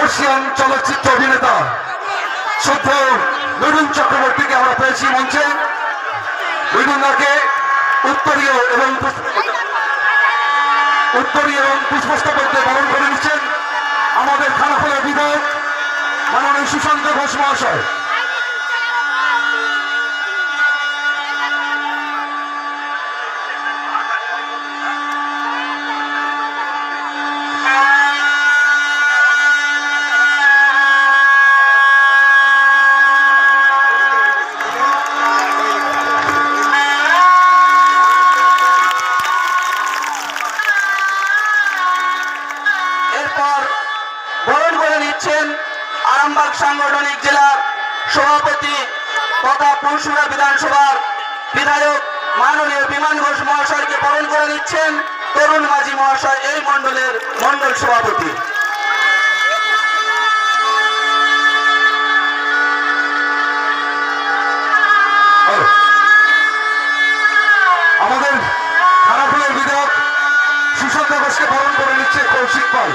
বর্ষিয়ান চলচ্চিত্র অভিনেতা শ্রদ্ধেয় মিঠুন চক্রবর্তীকে আমরা পেয়েছি মঞ্চে। মিঠুনদাকে উত্তরীয় এবং পুষ্পস্তবকে বরণ করে নিচ্ছেন আমাদের খানাখোলার বিধায়ক মাননীয় সুশান্ত ঘোষ মহাশয়। আরামবাগ সাংগঠনিক জেলার সভাপতি তথা পুরসুরা বিধানসভার বিধায়ক মাননীয় বিমান ঘোষ মহাশয়কে বরণ করে নিচ্ছেন তরুণ মাঝি মহাশয়, এই মণ্ডলের মণ্ডল সভাপতি। আমাদের খানাখোলার বিধায়ক সুশান্ত ঘোষকে বরণ করে নিচ্ছে কৌশিক পাল।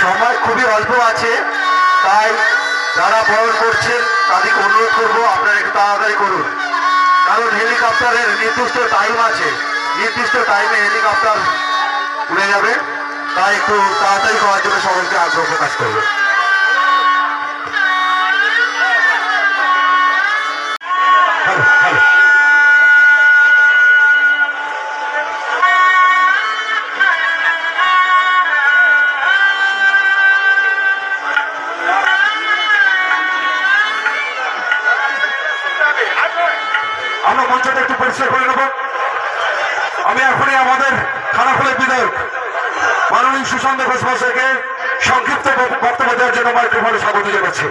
সময় খুবই অল্প আছে, তাই যারা বরণ করছেন তাদেরকে অনুরোধ করবো আপনারা একটু তাড়াতাড়ি করুন, কারণ হেলিকপ্টারের নির্দিষ্ট টাইম আছে, নির্দিষ্ট টাইমে হেলিকপ্টার উড়ে যাবে, তাই একটু তাড়াতাড়ি করার জন্য সকলকে আগ্রহ প্রকাশ করবে। আমরা মঞ্চটা একটু পরিষ্কার করে নেব। আমি এখনই আমাদের খানাখোলার বিধায়ক মাননীয় সুশান্ত ঘোষ মহাশয়কে সংক্ষিপ্ত বক্তব্য দেওয়ার জন্য মাইক্রোফোনে স্বাগত জানাচ্ছি।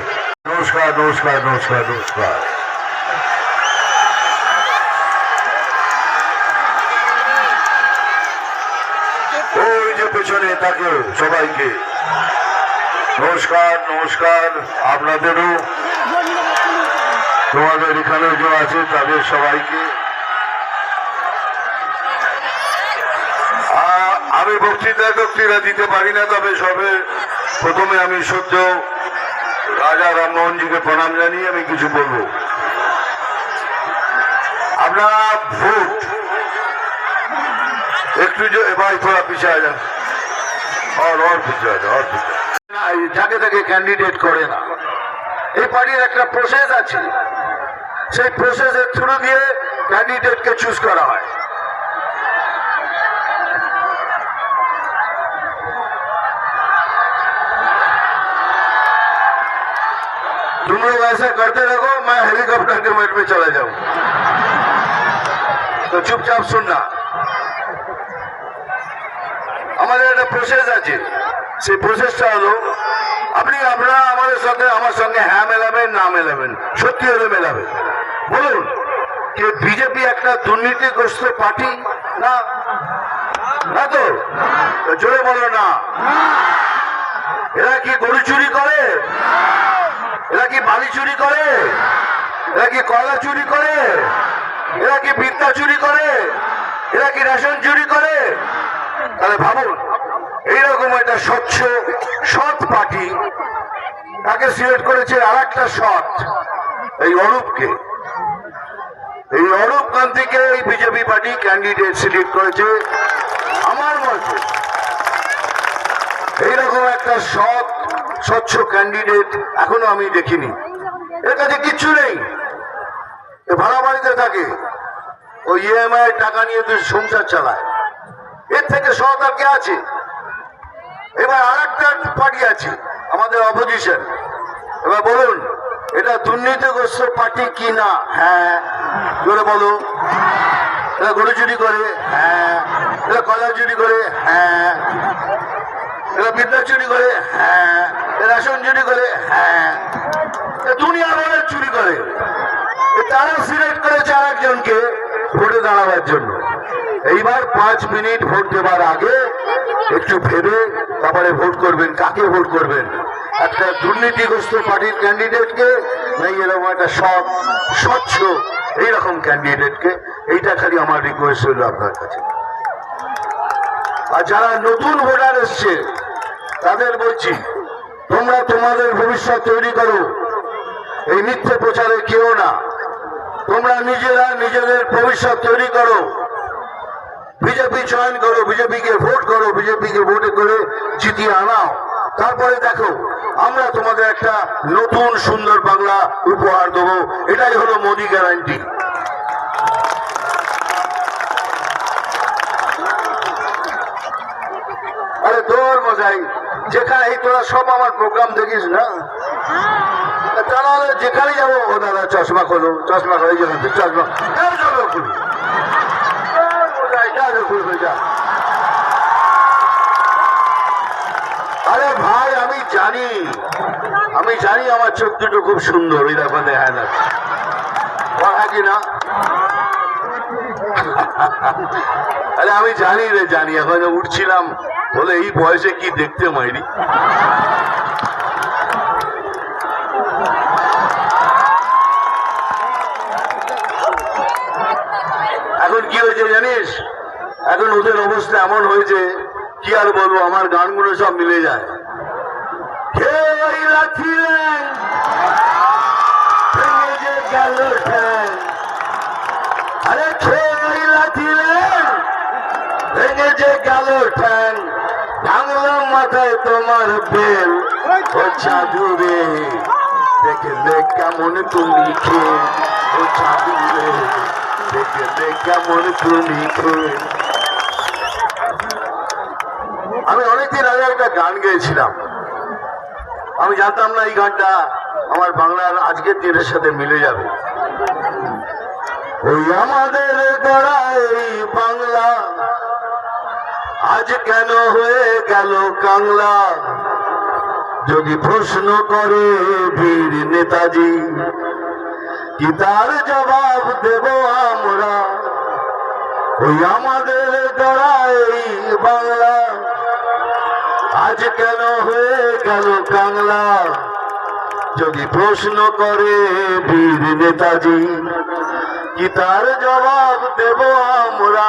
নমস্কার নমস্কার নমস্কার নমস্কার। ওই যে পেছনে তাকে সবাইকে নমস্কার নমস্কার। আপনাদেরও, তোমাদের এখানে যে আছে তাদের সবাইকে আমি বক্তৃতা দিতে পারি না, তবে সবে প্রথমে আমি সদ্য রাজা রামমোহনজিকে প্রণাম জানিয়ে আমি কিছু বলবো। আপনারা ভোট একটু এবার থোড়া পিছিয়ে যান, और পিছিয়ে যান, যাকে তাকে ক্যান্ডিডেট করে না। এই পার্টির একটা প্রসেস আছে, সেই প্রসেসের থ্রু দিয়ে ক্যান্ডিডেটকে চুজ করা হয়। तुम लोग ऐसा करते रहो, मैं हेलीकॉप्टर के मेट में चला जाऊं, तो चुपचाप सुनना। আমাদের একটা প্রসেস আছে, সেই প্রসেসটা হলো আপনারা আমার সঙ্গে হ্যাঁ মেলাবেন, না মেলাবেন, সত্যি হলে মেলাবেন। বলুন যে বিজেপি একটা দুর্নীতিগ্রস্ত পার্টি না? না তো জোরে বলো না। এরা কি গরু চুরি করে? এরা কি বালি চুরি করে? এরা কি কয়লা চুরি করে? এরা কি বিদ্যা চুরি করে? এরা কি রেশন চুরি করে? তাহলে ভাবুন, এইরকম একটা স্বচ্ছ সৎ পার্টি তাকে সিলেক্ট করেছে আর একটা সৎ, এই অরূপকে। এই অরূপ কান্তিকে এই বিজেপি পার্টি ক্যান্ডিডেট সিলেক্ট করেছে। আমার মতে এইরকম একটা সৎ স্বচ্ছ ক্যান্ডিডেট এখনো আমি দেখিনি। এর কাছে কিচ্ছু নেই, ভাড়া বাড়িতে থাকে, ওই ইএমআই টাকা নিয়ে তুই সংসার চালায়। এর থেকে সরকার কে আছে? এবার আর একটা পার্টি আছে আমাদের অপোজিশন। এবার বলুন এটা দুর্নীতিগ্রস্ত পার্টি কি না? হ্যাঁ জোরে বলো। এরা গরু চুরি করে? হ্যাঁ। এরা কলা চুরি করে? হ্যাঁ। এরা বিদ্যা চুরি করে? হ্যাঁ। রেশন চুরি করে? হ্যাঁ। দুনিয়া ভরে চুরি করে। তারা সিলেক্ট করেছে আর একজনকে ভোটে দাঁড়াবার জন্য। এইবার 5 মিনিট ভোট দেবার আগে একটু ভেবে তারপরে ভোট করবেন। কাকে ভোট করবেন? একটা দুর্নীতিগ্রস্ত পার্টির ক্যান্ডিডেটকে, নাই এরকম একটা সৎ স্বচ্ছ এইরকম ক্যান্ডিডেটকে? এইটা খালি আমার রিকোয়েস্ট হইল আপনার কাছে। আর যারা নতুন ভোটার এসছে তাদের বলছি, তোমরা তোমাদের ভবিষ্যৎ তৈরি করো, এই মিথ্যে প্রচারে কেউ না। তোমরা নিজেরা নিজেদের ভবিষ্যৎ তৈরি করো। বিজেপি চয়ন করো, বিজেপিকে ভোট করো, বিজেপিকে ভোটে করে জিতিয়ে আনাও। তারপরে দেখো আমরা তোমাদের একটা নতুন সুন্দর বাংলা উপহার দেবো। এটাই হলো মোদি গ্যারান্টি। আরে তোর মজাই যেখানে, এই তোরা সব আমার প্রোগ্রাম দেখিস না, তাহলে যেখানে যাবো ও দাদা চশমা খোলো, চশমা খোলো, যেখান থেকে চশমা খুলি, আরে ভাই আমি জানি আমার চোখ দুটো খুব সুন্দর, ওই দেখো দেখা যাচ্ছে কি না? আরে আমি জানি রে, জানি। এখন উঠছিলাম বলে এই বয়সে কি দেখতে মাইরি। এখন কি হয়েছে জানিস? এখন ওদের অবস্থা এমন হয়েছে কি আর বলবো, আমার গানগুলো সব মিলে যায়। আরে ভেঙে যে গেল ঠ্যাং, ভাঙলাম মাথায় তোমার বেল, ও জাদু রে দেখলে কেমন তুমি খেয়ে, ও জাদু রে দেখলে কেমন তুমি খেয়ে। আমি অনেকদিন আগে একটা গান গেয়েছিলাম, আমি জানতাম না এই গানটা আমার বাংলার আজকের দিনের সাথে মিলে যাবে। ওই আমাদের গড়াই বাংলা আজ কেন হয়ে গেল কাংলা, যদি প্রশ্ন করে বীর নেতাজি কি তার জবাব দেব আমরা। ওই আমাদের গড়াই বাংলা আজ কেন হয়ে গেল কাংলা, যদি প্রশ্ন করে বীর নেতাজি কি তার জবাব দেব আমরা।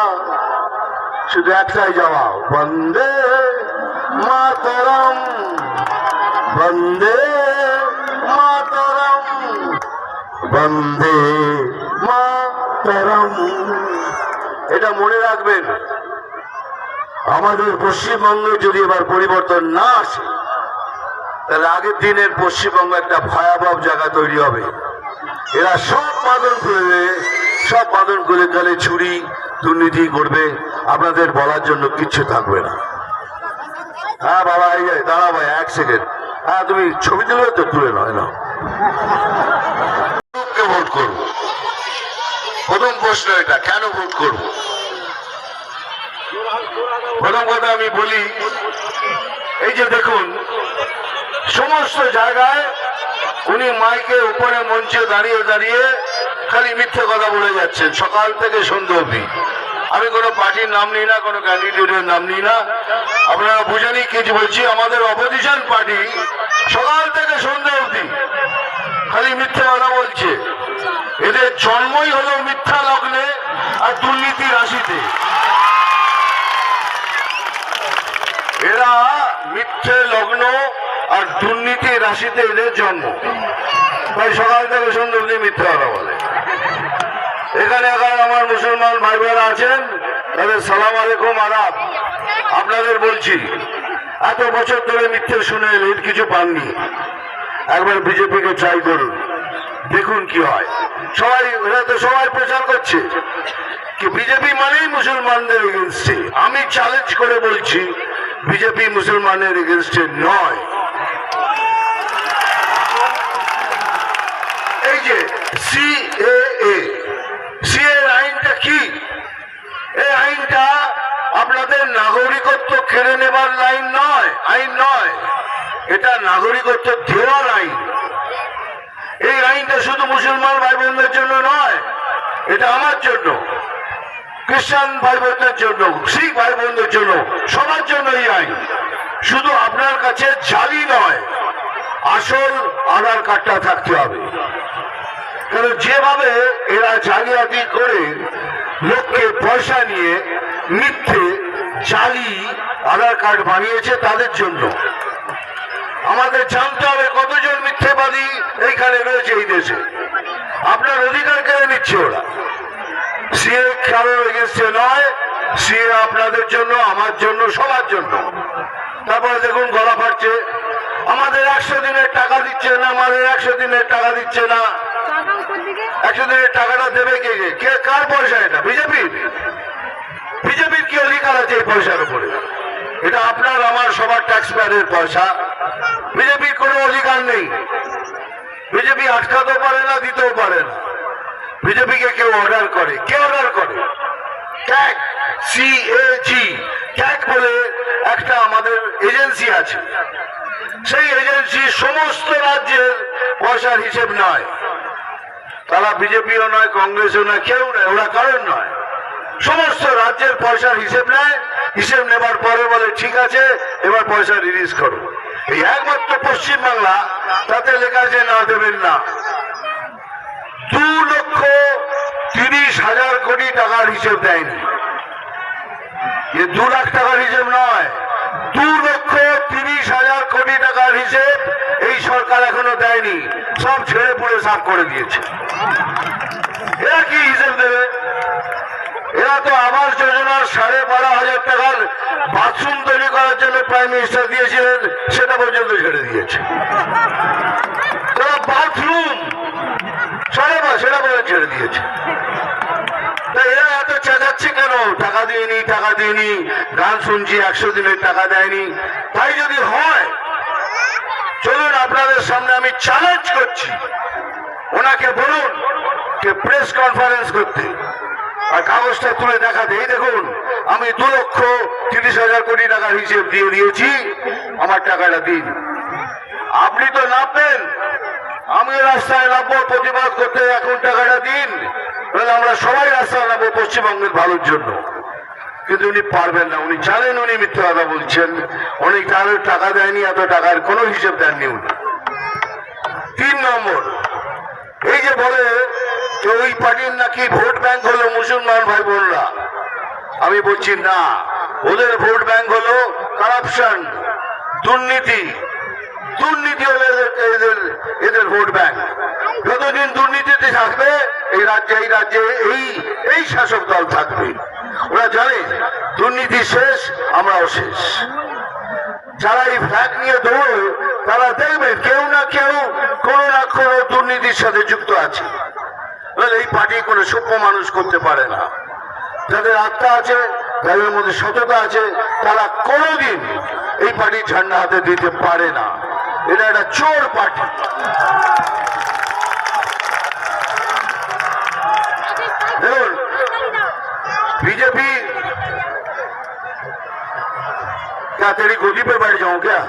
শুধু একটাই জবাব, বন্দে মাতরম, বন্দে মাতরম, বন্দে মাতরম। এটা মনে রাখবেন, আমাদের পশ্চিমবঙ্গে যদি এবার পরিবর্তন না আসে তাহলে আগের দিনের পশ্চিমবঙ্গ একটা ভয়াবহ জায়গা তৈরি হবে। এরা সব বাদন করবে, সব বাদন করে গেলে চুরি দুর্নীতি করবে, আপনাদের বলার জন্য কিচ্ছু থাকবে না। হ্যাঁ বাবা এই যায়, দাঁড়া ভাই 1 সেকেন্ড। হ্যাঁ তুমি ছবি তুলে তো তুলে নয় না। ভোট করবো, প্রথম প্রশ্ন এটা, কেন ভোট করব? প্রথম কথা আমি বলি, এই যে দেখুন সমস্ত জায়গায় উনি মাইকের উপরে মঞ্চে দাঁড়িয়ে দাঁড়িয়ে খালি মিথ্যে কথা বলে যাচ্ছেন সকাল থেকে সন্ধ্যা অবধি। আমি কোনো পার্টির নাম নিই না, কোনো ক্যান্ডিডেটের নাম নিই না, আপনারা বুঝেনি কিছু বলছি। আমাদের অপোজিশন পার্টি সকাল থেকে সন্ধ্যা অবধি খালি মিথ্যে কথা বলছে। এদের জন্মই হলো মিথ্যা লগ্নে আর দুর্নীতি রাশিতে। এরা মিথ্যে লগ্ন আর দুর্নীতি রাশিতে এদের জন্ম, তাই সকাল থেকে সন্ধ্যা অবধি মিথ্যে কথা বলে। এখানে এখন আমার মুসলমান ভাই বোনেরা আছেন, তাদের সালাম আলাইকুম আদাব। আপনাদের বলছি, এত বছর ধরে মিথ্যে শুনে এলেন, কিছু পাননি, একবার বিজেপিকে ট্রাই করুন, দেখুন কি হয়। সবাই এরা তো সবাই প্রচার করছে, कि बीजेपी मानेই মুসলমানদের এগেইনস্টে। আমি চ্যালেঞ্জ করে বলছি বিজেপি মুসলমানের এগেইনস্টে নয়। এই যে সিএএ আইনটা কি? এই আইনটা আপনাদের নাগরিকত্ব কেড়ে নেবার আইন নয়, এটা নাগরিকত্ব দেওয়ার আইন। এই আইনটা শুধু মুসলমান ভাই বোনদের জন্য নয়, এটা আমার জন্য, খ্রিস্টান ভাই বোনদের জন্য, শিখ ভাই বোনদের জন্য, সবার জন্য এই আইন। শুধু আপনার কাছে জালি নয়, আসল আধার কার্ডটা থাকতে হবে। কারণ যেভাবে এরা জালিয়াতি করে লোককে পয়সা নিয়ে মিথ্যে জালি আধার কার্ড বানিয়েছে, তাদের জন্য আমাদের জানতে হবে কতজন মিথ্যেবাদী এইখানে রয়েছে এই দেশে। আপনার অধিকার কেড়ে নিচ্ছে ওরা। সিএ কারোর এগেইনস্টে নয়, সিএ আপনাদের জন্য, আমার জন্য, সবার জন্য। তারপরে দেখুন গলা ফাটছে, আমাদের 100 দিনের টাকা দিচ্ছে না, আমাদের 100 দিনের টাকা দিচ্ছে না। 100 দিনের টাকাটা দেবে কে? কার পয়সা এটা? বিজেপির কি অধিকার আছে এই পয়সার উপরে? এটা আপনার আমার সবার ট্যাক্স পেয়ারের পয়সা। বিজেপির কোনো অধিকার নেই। বিজেপি আটকাতেও পারে না, দিতেও পারে না। বিজেপিকে কেউ অর্ডার করে, কে অর্ডার করে? ক্যাগ, CAG ক্যাগ বলে একটা আমাদের এজেন্সি আছে। সেই এজেন্সি সমস্ত রাজ্যের পয়সার হিসেব নয়। তারা বিজেপিও নয়, কংগ্রেসও নয়, কেউ নয়, ওরা কারণ নয়। সমস্ত রাজ্যের পয়সার হিসেব নেয়। হিসেব নেবার পরে বলে ঠিক আছে, এবার পয়সা রিলিজ করো। এই একমাত্র পশ্চিমবাংলা, তাতে লেখা আছে না দেবেন না। 2,30,000 কোটি টাকার হিসেব দেয়নি। এ 2 লাখ টাকার হিসেব নয়, 2,30,000 কোটি টাকার হিসেব এই সরকার এখনো দেয়নি। সব ছেড়ে পুড়ে সাফ করে দিয়েছে। এরা কি হিসেব দেবে? এরা তো আবাস যোজনার 12,500 টাকার বাথরুম তৈরি করার জন্য প্রাইম মিনিস্টার দিয়েছিলেন, সেটা পর্যন্ত ছেড়ে দিয়েছে। তারা বাথরুম সেটা পর্যন্ত ছেড়ে দিয়েছে। তাই এরা এত চেঁচাচ্ছে কেন? টাকা দিইনি, টাকা দিইনি, গান শুনছি 100 দিনের টাকা দেয়নি। তাই যদি হয়, চলুন আপনাদের সামনে আমি চ্যালেঞ্জ করছি, ওনাকে বলুন যে প্রেস কনফারেন্স করতে আর কাগজটা তুলে দেখাতে। এই দেখুন, আমি 2,30,000 কোটি টাকার হিসেব দিয়ে দিয়েছি, আমার টাকাটা দিন। আপনি তো নামবেন, আমিও রাস্তায় নামবো প্রতিবাদ করতে, এখন টাকাটা দিন। আমরা সবাই রাস্তায় নামবো পশ্চিমবঙ্গের ভালোর জন্য। কিন্তু উনি পারবেন না। উনি জানেন উনি মিথ্যে কথা বলছেন। অনেক টাকা দেয়নি, এত টাকার কোনো হিসেব দেননি উনি। 3 নম্বর, এই যে বলে যে ওই পার্টির নাকি ভোট ব্যাংক হলো মুসলমান ভাই বোনরা। আমি বলছি না, ওদের ভোট ব্যাংক হলো কারাপশন, দুর্নীতি হলো এদের ভোট ব্যাংক। যতদিন দুর্নীতিতে থাকবে এই রাজ্যে এই শাসক দল থাকবে। ওরা জানে দুর্নীতি শেষ, আমরাও শেষ। যারা এই ফ্ল্যাগ নিয়ে দৌড়ে, তারা দেখবে কেউ না কেউ কোনো না কোনো দুর্নীতির সাথে যুক্ত আছে। এই পার্টি কোনো সভ্য মানুষ করতে পারে না। যাদের আত্মা আছে, যাদের মধ্যে সততা আছে, তারা কোনোদিন এই পার্টির ঝান্ডা হাতে দিতে পারে না। এটা একটা চোর পার্টি। দেখুন, बीजेपी क्या तेरी गोदी पे बैठ जाऊं क्या?